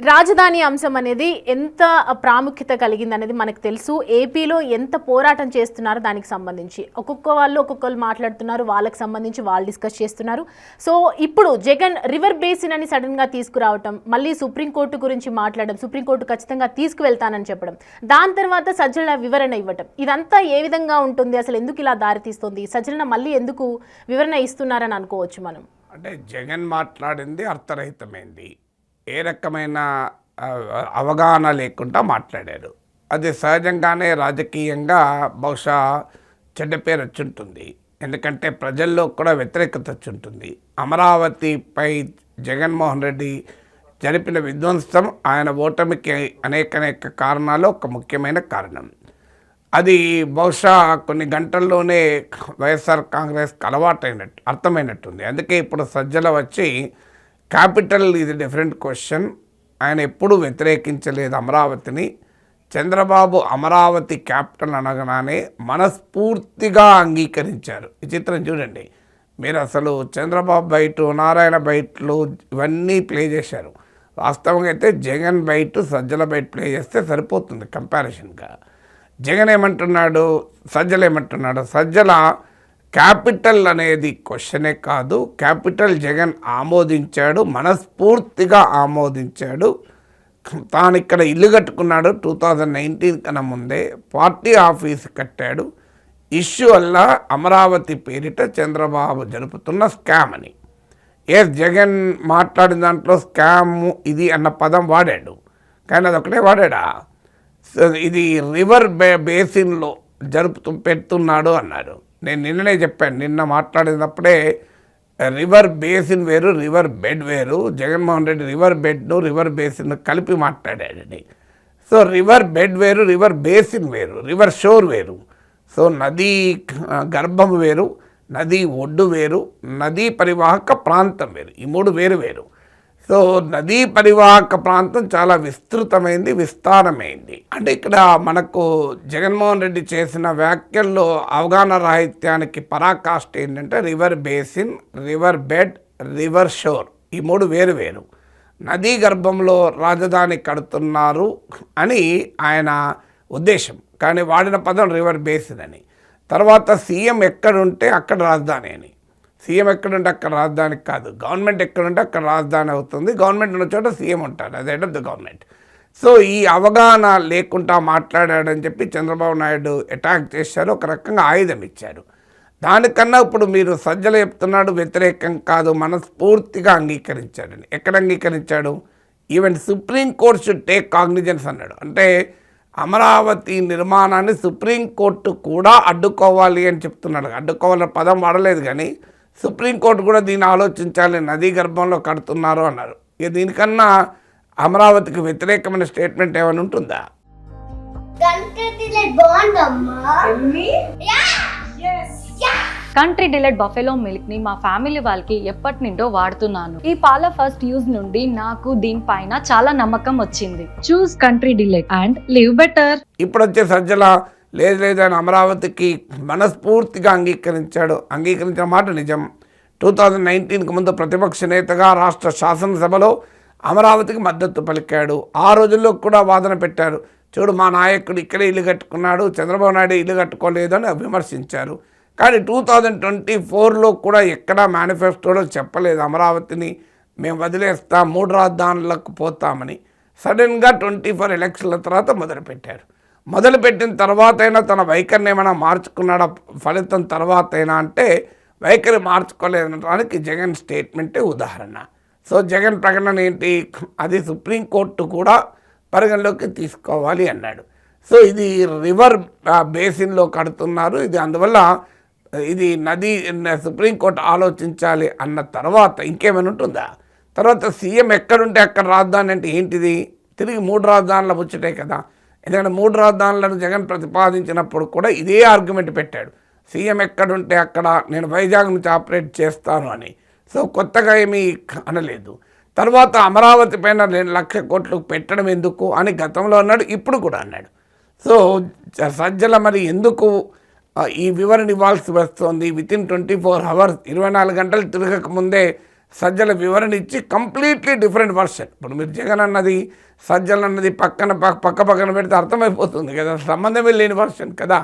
రాజధాని అంశం అనేది ఎంత ప్రాముఖ్యత కలిగింది అనేది మనకు తెలుసు. ఏపీలో ఎంత పోరాటం చేస్తున్నారో దానికి సంబంధించి ఒక్కొక్కరు మాట్లాడుతున్నారు, వాళ్ళకి సంబంధించి వాళ్ళు డిస్కస్ చేస్తున్నారు. సో ఇప్పుడు జగన్ రివర్ బేసిన్ అని సడన్గా తీసుకురావటం, మళ్ళీ సుప్రీంకోర్టు గురించి మాట్లాడడం, సుప్రీంకోర్టు ఖచ్చితంగా తీసుకువెళ్తానని చెప్పడం, దాని తర్వాత సజ్జల వివరణ ఇవ్వటం, ఇదంతా ఏ విధంగా ఉంటుంది, అసలు ఎందుకు ఇలా దారితీస్తుంది, సజ్జల మళ్ళీ ఎందుకు వివరణ ఇస్తున్నారని అనుకోవచ్చు మనం? అంటే జగన్ మాట్లాడింది అర్థరహితమైంది, ఏ రకమైన అవగాహన లేకుండా మాట్లాడారు. అది సహజంగానే రాజకీయంగా బహుశా చెడ్డ పేరు వచ్చుంటుంది, ఎందుకంటే ప్రజల్లో కూడా వ్యతిరేకత వచ్చుంటుంది. అమరావతిపై జగన్మోహన్ రెడ్డి జరిపిన విధ్వంసం ఆయన ఓటమికి అనేక కారణాలు ఒక ముఖ్యమైన కారణం. అది బహుశా కొన్ని గంటల్లోనే వైఎస్ఆర్ కాంగ్రెస్కి అర్థమైనట్టుంది. అందుకే ఇప్పుడు సజ్జల వచ్చి క్యాపిటల్ ఇది డిఫరెంట్ క్వశ్చన్, ఆయన ఎప్పుడూ వ్యతిరేకించలేదు అమరావతిని. చంద్రబాబు అమరావతి క్యాపిటల్ అనగానే మనస్ఫూర్తిగా అంగీకరించారు. ఈ చిత్రం చూడండి మీరు, అసలు చంద్రబాబు బయట, నారాయణ బయటలు ఇవన్నీ ప్లే చేశారు. వాస్తవంగా అయితే జగన్ బయట, సజ్జల బయట ప్లే చేస్తే సరిపోతుంది కంపారిజన్గా. జగన్ ఏమంటున్నాడు, సజ్జల ఏమంటున్నాడు? సజ్జల క్యాపిటల్ అనేది క్వశ్చనే కాదు, క్యాపిటల్ జగన్ ఆమోదించాడు, మనస్ఫూర్తిగా ఆమోదించాడు. తాను ఇక్కడ ఇల్లు కట్టుకున్నాడు 2019 కన్నా ముందే, పార్టీ ఆఫీస్ కట్టాడు. ఇష్యూ వల్ల అమరావతి పేరిట చంద్రబాబు జరుపుతున్న స్కామ్ అని. జగన్ మాట్లాడిన దాంట్లో స్కామ్ ఇది అన్న పదం వాడాడు, కానీ అదొకటే వాడాడా? ఇది రివర్ బేసిన్లో పెడుతున్నాడు అన్నాడు. నేను నిన్ననే చెప్పాను, నిన్న మాట్లాడినప్పుడే రివర్ బేసిన్ వేరు, రివర్ బెడ్ వేరు. జగన్మోహన్ రెడ్డి రివర్ బెడ్ను రివర్ బేసిన్ కలిపి మాట్లాడాడని. సో రివర్ బెడ్ వేరు, రివర్ బేసిన్ వేరు, రివర్ షోర్ వేరు. సో నదీ గర్భం వేరు, నదీ ఒడ్డు వేరు, నదీ పరివాహక ప్రాంతం వేరు. ఈ మూడు వేరు వేరు. సో నదీ పరివాహక ప్రాంతం చాలా విస్తృతమైంది, విస్తారమైంది. అంటే ఇక్కడ మనకు జగన్మోహన్ రెడ్డి చేసిన వ్యాఖ్యల్లో అవగాహన రాహిత్యానికి పరాకాష్ట ఏంటంటే river basin, river bed, river shore, ఈ మూడు వేరు వేరు. నదీ గర్భంలో రాజధాని కడుతున్నారు అని ఆయన ఉద్దేశం, కానీ వాడిన పదం రివర్ బేసిన్ అని. తర్వాత సీఎం ఎక్కడుంటే అక్కడ రాజధాని అని. సీఎం ఎక్కడుంటే అక్కడ రాజధాని కాదు, గవర్నమెంట్ ఎక్కడుంటే అక్కడ రాజధాని అవుతుంది. గవర్నమెంట్ ఉన్న చోట సీఎం ఉంటాడు, అది head of the government. So ఈ అవగాహన లేకుండా మాట్లాడాడని చెప్పి చంద్రబాబు నాయుడు అటాక్ చేశారు, ఒక రకంగా ఆయుధం ఇచ్చారు. దానికన్నా ఇప్పుడు మీరు సజ్జల చెప్తున్నాడు వ్యతిరేకం కాదు, మనస్ఫూర్తిగా అంగీకరించాడని. ఎక్కడ అంగీకరించాడు? Even supreme court should take cognizance అన్నాడు. అంటే అమరావతి నిర్మాణాన్ని సుప్రీంకోర్టు కూడా అడ్డుకోవాలి అని చెప్తున్నాడు. అడ్డుకోవాలని పదం వాడలేదు, కానీ సుప్రీంకోర్టు కూడా దీన్ని ఆలోచించాలి, నదీ గర్భంలో కడుతున్నారు అన్నారు. ఇక దీనికన్నా అమరావతికి వ్యతిరేకమైన స్టేట్మెంట్ ఏమైనా ఉంటుందా? కంట్రీ డిలైట్ బఫెలో మిల్క్ ని మా ఫ్యామిలీ వాళ్ళకి ఎప్పటి నుండో వాడుతున్నాను. ఈ పాల ఫస్ట్ యూజ్ నుండి నాకు దీనిపైన చాలా నమ్మకం వచ్చింది. Choose Country Delight and live better. ఇప్పుడు వచ్చే సజ్జల లేదు అని అమరావతికి మనస్ఫూర్తిగా అంగీకరించిన మాట నిజం. 2019కి ముందు ప్రతిపక్ష నేతగా రాష్ట్ర శాసనసభలో అమరావతికి మద్దతు పలికాడు. ఆ రోజుల్లో కూడా వాదన పెట్టారు, చూడు మా నాయకుడు ఇక్కడే ఇల్లు కట్టుకున్నాడు, చంద్రబాబు నాయుడు ఇల్లు కట్టుకోలేదు అని విమర్శించారు. కానీ 2024లో కూడా ఎక్కడా మేనిఫెస్టోలో చెప్పలేదు అమరావతిని మేము వదిలేస్తాం, 3 రాజధానులకు పోతామని. సడన్గా 24 ఎలక్షన్ల తర్వాత మొదలుపెట్టిన తర్వాత అయినా తన వైఖరిని ఏమైనా మార్చుకున్నాడా ఫలితం తర్వాత అయినా అంటే వైఖరి మార్చుకోలేదనడానికి జగన్ స్టేట్మెంటే ఉదాహరణ. సో జగన్ ప్రకటన ఏంటి? అది సుప్రీంకోర్టు కూడా పరిగణలోకి తీసుకోవాలి అన్నాడు. సో ఇది రివర్ బేసిన్లో కడుతున్నారు, ఇది అందువల్ల ఇది నది సుప్రీంకోర్టు ఆలోచించాలి అన్న తర్వాత ఇంకేమైనా ఉంటుందా? తర్వాత సీఎం ఎక్కడుంటే అక్కడ రాజధాని అంటే ఏంటిది? తిరిగి 3 రాజధానుల ముచ్చటే కదా. ఎందుకంటే 3 రాజధానులను జగన్ ప్రతిపాదించినప్పుడు కూడా ఇదే ఆర్గ్యుమెంట్ పెట్టాడు, సీఎం ఎక్కడుంటే అక్కడ నేను వైజాగ్ నుంచి ఆపరేట్ చేస్తాను అని. సో కొత్తగా ఏమీ అనలేదు. తర్వాత అమరావతి పైన 2 లక్షల కోట్లు పెట్టడం ఎందుకు అని గతంలో అన్నాడు, ఇప్పుడు కూడా అన్నాడు. సో సజ్జల మరి ఎందుకు ఈ వివరణ ఇవ్వాల్సి వస్తుంది? వితిన్ 24 hours 24 గంటలు తిరగక ముందే సజ్జల వివరణ ఇచ్చి కంప్లీట్లీ డిఫరెంట్ వర్షన్. ఇప్పుడు మీరు జగన్ అన్నది సజ్జల అన్నది పక్కన పెడితే అర్థమైపోతుంది కదా, సంబంధమే లేని వర్షన్ కదా.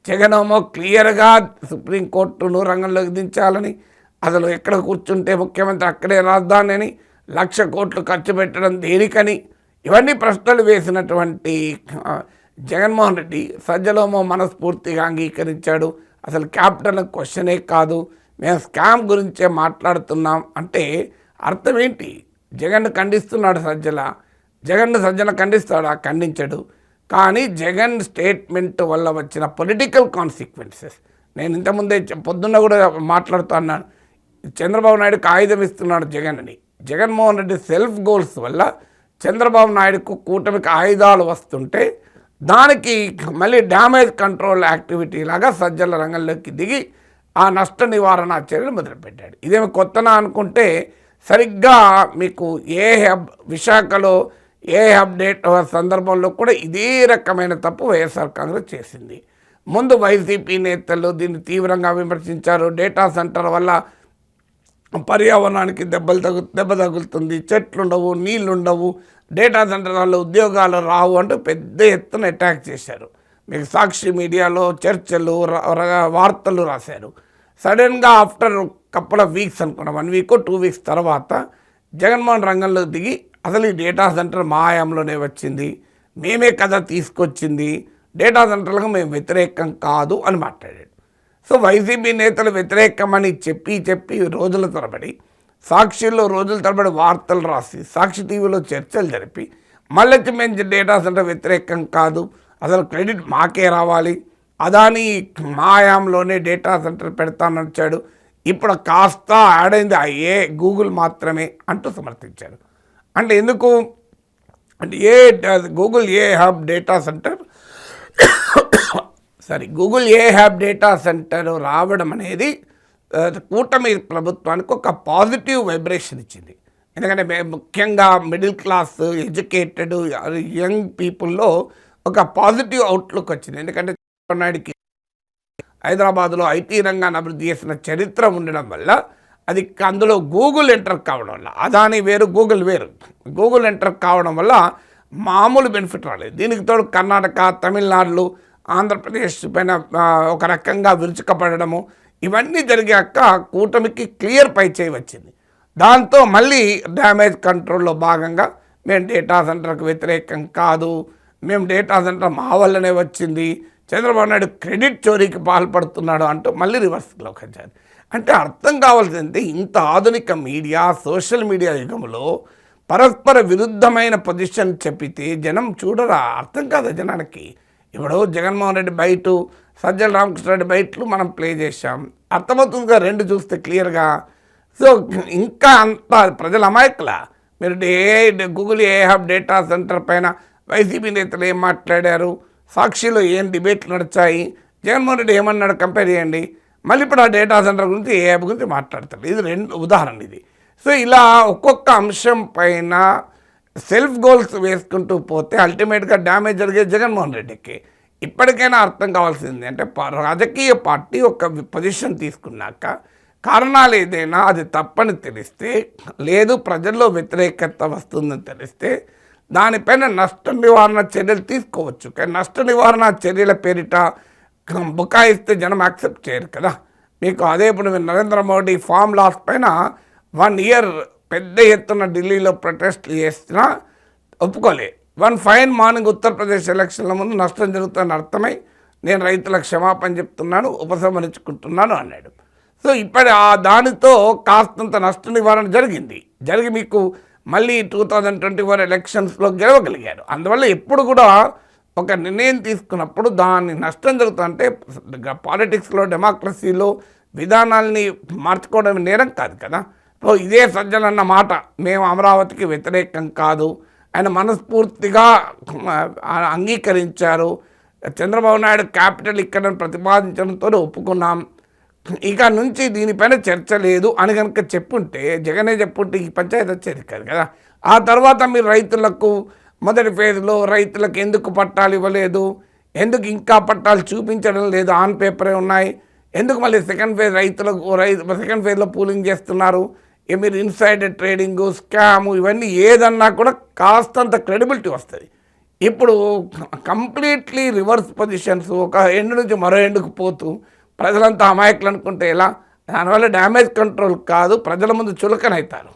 జగన్ ఏమో క్లియర్గా సుప్రీంకోర్టును రంగంలోకి దించాలని, అసలు ఎక్కడ కూర్చుంటే ముఖ్యమంత్రి అక్కడే రాజధాని అని, 1,00,000 కోట్లు ఖర్చు పెట్టడం దేనికని, ఇవన్నీ ప్రశ్నలు వేసినటువంటి జగన్మోహన్ రెడ్డి సజ్జలోమో మనస్ఫూర్తిగా అంగీకరించాడు. అసలు క్యాపిటల్ క్వశ్చనే కాదు, మేము స్కామ్ గురించే మాట్లాడుతున్నాం అంటే అర్థం ఏంటి? జగన్ ఖండిస్తున్నాడు సజ్జల ఖండిస్తాడా? ఖండించడు. కానీ జగన్ స్టేట్మెంట్ వల్ల వచ్చిన పొలిటికల్ కాన్సిక్వెన్సెస్, నేను ఇంతకుముందే పొద్దున్న కూడా మాట్లాడుతూ అన్నాను, చంద్రబాబు నాయుడుకి ఆయుధం ఇస్తున్నాడు జగన్ అని. జగన్మోహన్ రెడ్డి సెల్ఫ్ గోల్స్ వల్ల చంద్రబాబు నాయుడుకు కూటమికి ఆయుధాలు వస్తుంటే దానికి మళ్ళీ డ్యామేజ్ కంట్రోల్ యాక్టివిటీ లాగా సజ్జల రంగంలోకి దిగి ఆ నష్ట నివారణ చర్యలు మొదలుపెట్టాడు. ఇదేమి కొత్తనా అనుకుంటే సరిగ్గా మీకు విశాఖలో అప్డేట్ సందర్భంలో కూడా ఇదే రకమైన తప్పు వైఎస్ఆర్ కాంగ్రెస్ చేసింది. ముందు వైసీపీ నేతలు దీన్ని తీవ్రంగా విమర్శించారు. డేటా సెంటర్ వల్ల పర్యావరణానికి దెబ్బ తగులుతుంది, చెట్లుండవు, నీళ్లుండవు, డేటా సెంటర్ వల్ల ఉద్యోగాలు రావు అంటూ పెద్ద ఎత్తున అటాక్ చేశారు. మీకు సాక్షి మీడియాలో చర్చలు వార్తలు రాశారు. సడన్గా ఆఫ్టర్ కపుల్ ఆఫ్ వీక్స్ అనుకున్నాం, 1 వీక్ 2 వీక్స్ తర్వాత జగన్మోహన్ రంగంలో దిగి అసలు ఈ డేటా సెంటర్ మా హయాంలోనే వచ్చింది, మేమే కదా తీసుకొచ్చింది, డేటా సెంటర్లకు మేము వ్యతిరేకం కాదు అని మాట్లాడాడు. సో వైసీపీ నేతలు వ్యతిరేకమని చెప్పి రోజుల తరబడి సాక్షిలో రోజుల తరబడి వార్తలు రాసి సాక్షి టీవీలో చర్చలు జరిపి మళ్ళీ మేము డేటా సెంటర్ వ్యతిరేకం కాదు, అసలు క్రెడిట్ మాకే రావాలి, అదాని మా హయాంలోనే డేటా సెంటర్ పెడతానని వచ్చాడు, ఇప్పుడు కాస్త యాడ్ అయింది గూగుల్ మాత్రమే అంటూ సమర్థించారు. అంటే ఎందుకు అంటే Google hub data centre Google hub data centre రావడం అనేది కూటమి ప్రభుత్వానికి ఒక పాజిటివ్ వైబ్రేషన్ ఇచ్చింది. ఎందుకంటే ముఖ్యంగా మిడిల్ క్లాస్ ఎడ్యుకేటెడ్ యంగ్ పీపుల్లో ఒక పాజిటివ్ అవుట్లుక్ వచ్చింది. ఎందుకంటే చంద్రబాబు నాయుడికి హైదరాబాద్లో ఐటీ రంగాన్ని అభివృద్ధి చేసిన చరిత్ర ఉండడం వల్ల అది అందులో గూగుల్ ఎంటర్ కావడం వల్ల, అదాని వేరు గూగుల్ వేరు, గూగుల్ ఎంటర్ కావడం వల్ల మామూలు బెనిఫిట్ రాలేదు. దీనికి తోడు కర్ణాటక, తమిళనాడులు, ఆంధ్రప్రదేశ్ పైన ఒక రకంగా విరుచుకపడము, ఇవన్నీ జరిగాక కూటమికి క్లియర్ పైచేయి వచ్చింది. దాంతో మళ్ళీ డ్యామేజ్ కంట్రోల్లో భాగంగా మేము డేటా సెంటర్కి వ్యతిరేకం కాదు, మేము డేటా సెంటర్ మా వల్లనే వచ్చింది, చంద్రబాబు నాయుడు క్రెడిట్ చోరీకి పాల్పడుతున్నాడు అంటూ మళ్ళీ రివర్స్లోకి వచ్చారు. అంటే అర్థం కావాల్సింది, ఇంత ఆధునిక మీడియా సోషల్ మీడియా యుగంలో పరస్పర విరుద్ధమైన పొజిషన్ చెప్పితే జనం చూడరా, అర్థం కాదు జనానికి. ఇప్పుడు జగన్మోహన్ రెడ్డి బయట, సజ్జల రామకృష్ణారెడ్డి బయటలు మనం ప్లే చేశాం, అర్థమవుతుందిగా 2 చూస్తే క్లియర్గా. సో ఇంకా అంత ప్రజల అమాయకుల మీరు గూగుల్ హబ్ డేటా సెంటర్ పైన వైసీపీ నేతలు ఏం మాట్లాడారు, సాక్షిలో ఏం డిబేట్లు నడిచాయి, జగన్మోహన్ రెడ్డి ఏమన్నాడు కంపేర్ చేయండి. మళ్ళీ ఇప్పుడు ఆ డేటా సెంటర్ గురించి హబ్ గురించి మాట్లాడతారు. ఇది 2 ఉదాహరణ ఇది. సో ఇలా ఒక్కొక్క అంశం పైన సెల్ఫ్ గోల్స్ వేసుకుంటూ పోతే అల్టిమేట్గా డ్యామేజ్ జరిగేది జగన్మోహన్ రెడ్డికి. ఇప్పటికైనా అర్థం కావాల్సింది అంటే రాజకీయ పార్టీ ఒక పొజిషన్ తీసుకున్నాక కారణాలు ఏదైనా అది తప్పని తెలిస్తే, లేదు ప్రజల్లో వ్యతిరేకత వస్తుందని తెలిస్తే దానిపైన నష్ట నివారణ చర్యలు తీసుకోవచ్చు. కానీ నష్ట నివారణ చర్యల పేరిట బుకాయిస్తే జనం యాక్సెప్ట్ చేయరు కదా. మీకు అదే ఇప్పుడు నరేంద్ర మోడీ ఫామ్ లాస్ పైన 1 ఇయర్ పెద్ద ఎత్తున ఢిల్లీలో ప్రొటెస్ట్లు చేసినా ఒప్పుకోలే. 1 ఫైన్ మార్నింగ్ ఉత్తరప్రదేశ్ ఎలక్షన్ల ముందు నష్టం జరుగుతుందని అర్థమై నేను రైతులకు క్షమాపణ చెప్తున్నాను, ఉపసంహరించుకుంటున్నాను అన్నాడు. సో ఇప్పుడు దానితో కాస్తంత నష్ట నివారణ జరిగి మీకు మళ్ళీ 2024 ఎలక్షన్స్లో గెలవగలిగారు. అందువల్ల ఎప్పుడు కూడా ఒక నిర్ణయం తీసుకున్నప్పుడు దాన్ని నష్టం జరుగుతుందంటే పాలిటిక్స్లో డెమోక్రసీలో విధానాల్ని మార్చుకోవడం నేరం కాదు కదా. సో ఇదే సజ్జలన్న మాట, మేము అమరావతికి వ్యతిరేకం కాదు, ఆయన మనస్ఫూర్తిగా అంగీకరించారు, చంద్రబాబు నాయుడు క్యాపిటల్ ఇక్కడ ప్రతిపాదించడంతో ఒప్పుకున్నాం, ఇక నుంచి దీనిపైన చర్చ లేదు అని కనుక చెప్పుంటే, జగనే చెప్పుంటే ఈ పంచాయతీ వచ్చేది కాదు కదా. ఆ తర్వాత మీరు రైతులకు మొదటి ఫేజ్లో రైతులకు ఎందుకు పట్టాలు ఇవ్వలేదు, ఎందుకు ఇంకా పట్టాలు చూపించడం లేదు, ఆన్ పేపరే ఉన్నాయి, ఎందుకు మళ్ళీ సెకండ్ ఫేజ్లో పూలింగ్ చేస్తున్నారు, మీరు ఇన్సైడర్ ట్రేడింగ్, స్కాము ఇవన్నీ ఏదన్నా కూడా కాస్తంత క్రెడిబిలిటీ వస్తుంది. ఇప్పుడు కంప్లీట్లీ రివర్స్ పొజిషన్స్, ఒక ఎండ్ నుంచి మరో ఎండుకు పోతూ ప్రజలంతా అమాయకులు అనుకుంటే ఎలా? దానివల్ల డ్యామేజ్ కంట్రోల్ కాదు, ప్రజల ముందు చులకనవుతారు.